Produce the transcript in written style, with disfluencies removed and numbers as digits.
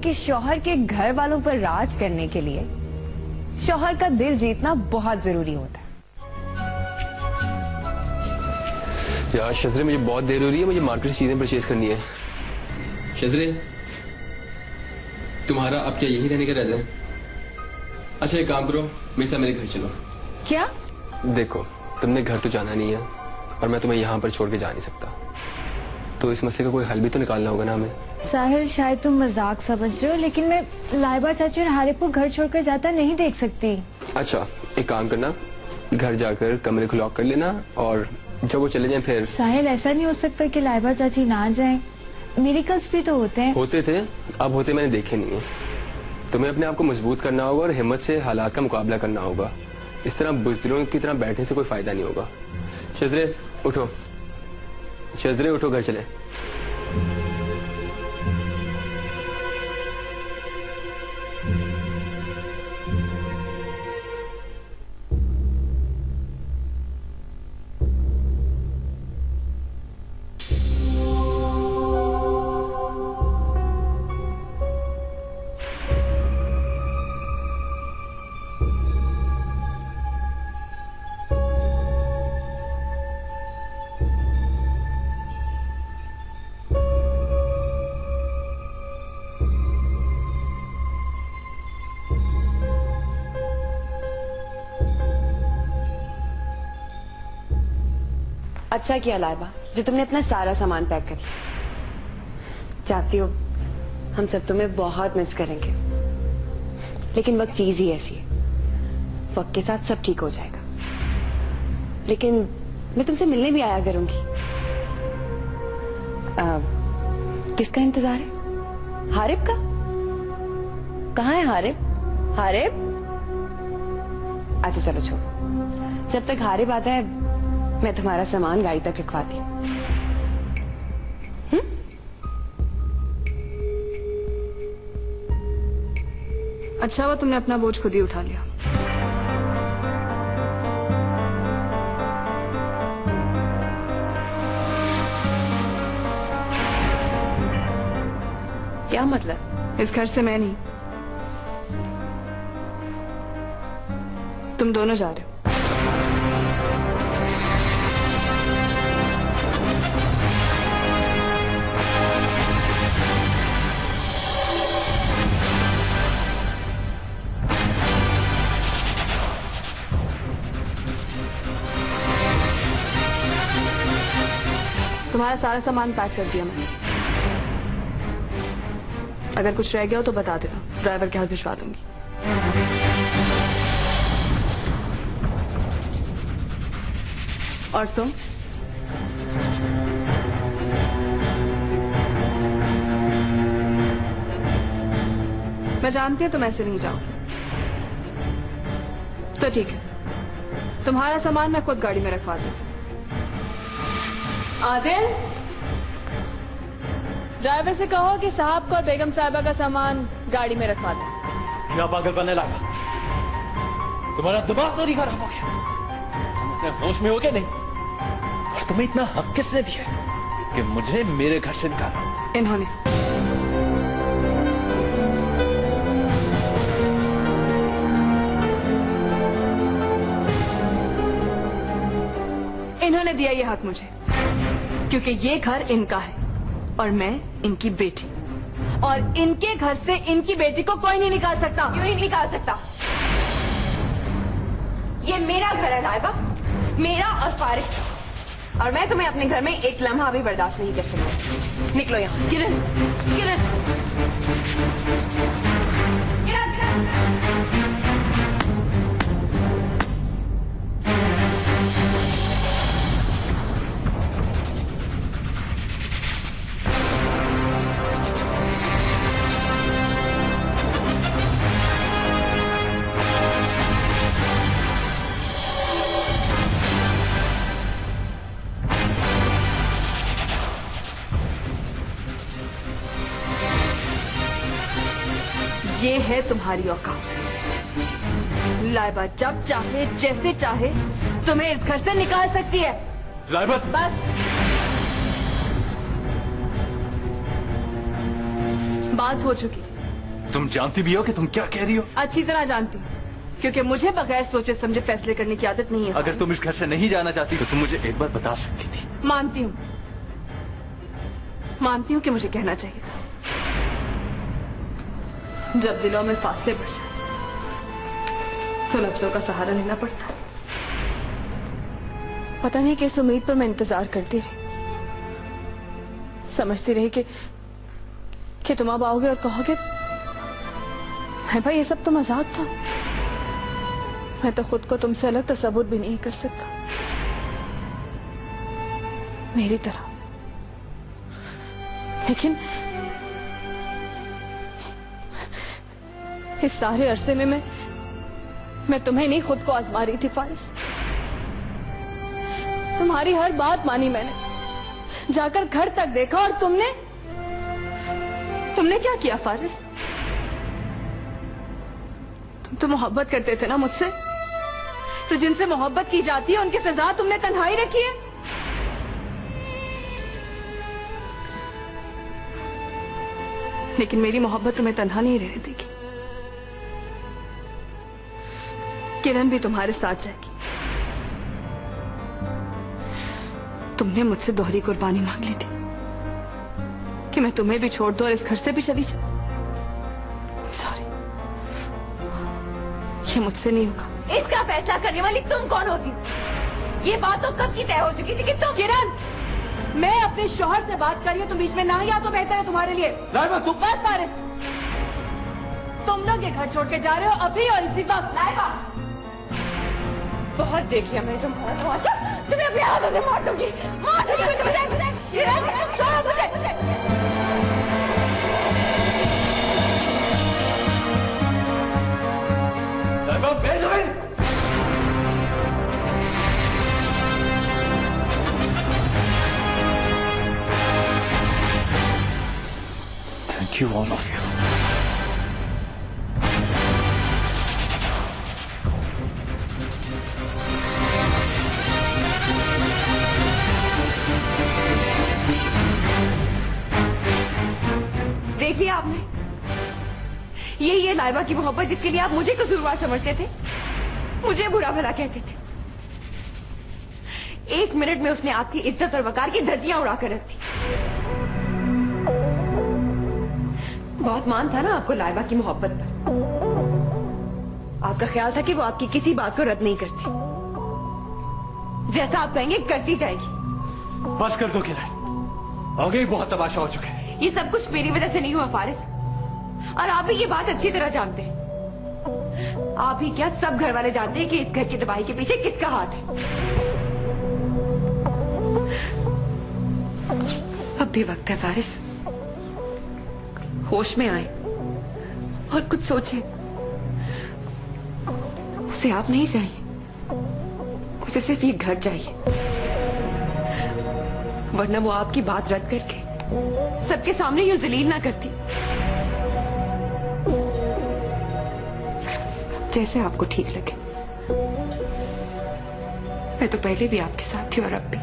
कि शौहर के घर वालों पर राज करने के लिए शौहर का दिल जीतना बहुत जरूरी होता है। यार शजरे, मुझे बहुत देर हो रही है, मुझे मार्केट से चीजें परचेज करनी है। शजरे, तुम्हारा अब क्या यही रहने का रहता है? अच्छा एक काम करो, मेरे साथ मेरे घर चलो। क्या? देखो, तुमने घर तो जाना नहीं है और मैं तुम्हें यहाँ पर छोड़ के जा नहीं सकता, तो इस मसले का कोई हल भी तो निकालना होगा ना हमें। साहिल, शायद तुम मजाक समझ रहे हो, लेकिन मैं लाइबा चाची और हारिब को घर छोड़कर जाता नहीं देख सकती। अच्छा एक काम करना, घर जाकर कमरे को लॉक कर लेना और जब वो चले जाएं फिर। साहिल, ऐसा नहीं हो सकता कि लाइबा चाची ना जाएं। मिरेकल्स भी तो होते हैं। होते थे, अब होते मैंने देखे नहीं है। तुम्हें अपने आप को मजबूत करना होगा और हिम्मत से हालात का मुकाबला करना होगा। इस तरह बुज़दिलों की तरह बैठने से कोई फायदा नहीं होगा। शजरे उठो, शजरे उठो, घर चले। अच्छा किया लाइबा जो तुमने अपना सारा सामान पैक कर लिया। चाहती हो हम सब तुम्हें बहुत मिस करेंगे, लेकिन वक्त चीज ही ऐसी है, वक्त के साथ सब ठीक हो जाएगा। लेकिन मैं तुमसे मिलने भी आया करूंगी। किसका इंतजार है? हारिब का? कहाँ है हारिब? हारिब? अच्छा चलो छोड़ो, जब तक हारिब आता है मैं तुम्हारा सामान गाड़ी तक रखवाती हूँ। अच्छा हुआ तुमने अपना बोझ खुद ही उठा लिया। क्या मतलब? इस घर से मैं नहीं, तुम दोनों जा रहे हो। तुम्हारा सारा सामान पैक कर दिया मैंने। अगर कुछ रह गया हो तो बता देना, ड्राइवर के हाथ भिजवा दूंगी। और तुम? मैं जानती हूं तुम ऐसे नहीं जाओ, तो ठीक है, तुम्हारा सामान मैं खुद गाड़ी में रखवा दूं। आदिल, ड्राइवर से कहो कि साहब को और बेगम साहिबा का सामान गाड़ी में रखवा दे। क्या पागल बनने लगा? तुम्हारा दिमाग तो नहीं खराब हो गया? तुम अपने होश में हो क्या नहीं? और तुम्हें इतना हक किसने दिया कि मुझे मेरे घर से निकाला? इन्होंने। इन्होंने दिया ये हक मुझे, क्योंकि ये घर इनका है और मैं इनकी बेटी, और इनके घर से इनकी बेटी को कोई नहीं निकाल सकता। क्यों नहीं निकाल सकता? ये मेरा घर है लाइबा, मेरा और फारिग का, और मैं तुम्हें अपने घर में एक लम्हा भी बर्दाश्त नहीं कर सकती। निकलो यहाँ से। किरण, किरण, ये है तुम्हारी औकात। लाइबा जब चाहे जैसे चाहे तुम्हें इस घर से निकाल सकती है। लाइबा, बस बात हो चुकी, तुम जानती भी हो कि तुम क्या कह रही हो? अच्छी तरह जानती हूँ, क्योंकि मुझे बगैर सोचे समझे फैसले करने की आदत नहीं है। अगर तुम इस घर से नहीं जाना चाहती तो तुम मुझे एक बार बता सकती थी। मानती हूँ कि मुझे कहना चाहिए था। जब दिलों में फासले बढ़ जाए तो लफ्जों का सहारा लेना पड़ता है। पता नहीं किस उम्मीद पर मैं इंतजार करती रही, समझती रही कि तुम अब आओगे और कहोगे है भाई ये सब तो मजाक था। मैं तो खुद को तुमसे अलग तस्वुर भी नहीं कर सकता, मेरी तरह। लेकिन इस सारे अरसे में मैं तुम्हें नहीं खुद को आजमा रही थी फारिस। तुम्हारी हर बात मानी मैंने, जाकर घर तक देखा, और तुमने क्या किया फारिस? तुम तो मोहब्बत करते थे ना मुझसे, तो जिनसे मोहब्बत की जाती है उनकी सजा तुमने तन्हाई रखी है। लेकिन मेरी मोहब्बत तुम्हें तन्हा नहीं रहने देगी। किरण भी तुम्हारे साथ जाएगी। तुमने मुझसे दोहरी कुर्बानी मांग ली थी कि मैं तुम्हें भी छोड़ दूं और इस घर से भी चली जाऊं। सॉरी, ये मुझसे नहीं होगा। इसका फैसला करने वाली तुम कौन होती हो? ये बात तो कब की तय हो चुकी थी कि तुम। किरण, मैं अपने शौहर से बात कर रही हूँ, तुम बीच में ना ही आ तो बेहतर है तुम्हारे लिए। लाइबा तुम। बस फारिस, तुम लोग ये घर छोड़ के जा रहे हो अभी और इसी वक्त। लाइबा, बहुत देख लिया मैंने तुम्हारा तमाशा। तुम्हें अपने हाथों से मार दूंगी, मार दूंगी मैं तुम्हें। किरण, छोड़ो मुझे। Laiba, Benjamin! Thank you, all of you. देख लिया आपने, यही है लाइबा की मोहब्बत, जिसके लिए आप मुझे कसूरवार समझते थे, मुझे बुरा भला कहते थे। एक मिनट में उसने आपकी इज्जत और वकार की धज्जियां उड़ाकर रख दी। बहुत मान था ना आपको लाइबा की मोहब्बत पर। आपका ख्याल था कि वो आपकी किसी बात को रद्द नहीं करती, जैसा आप कहेंगे करती जाएगी। बस कर दो किरण, आगे बहुत तमाशा हो चुका है। ये सब कुछ मेरी वजह से नहीं हुआ फारिस, और आप भी ये बात अच्छी तरह जानते हैं। आप ही क्या, सब घर वाले जानते हैं कि इस घर की तबाही के पीछे किसका हाथ है। अब भी वक्त है फारिस, होश में आए और कुछ सोचें। उसे आप नहीं चाहिए, उसे सिर्फ ये घर चाहिए, वरना वो आपकी बात रद्द करके सबके सामने यूं जलील ना करती। जैसे आपको ठीक लगे। मैं तो पहले भी आपके साथ थी और अब भी।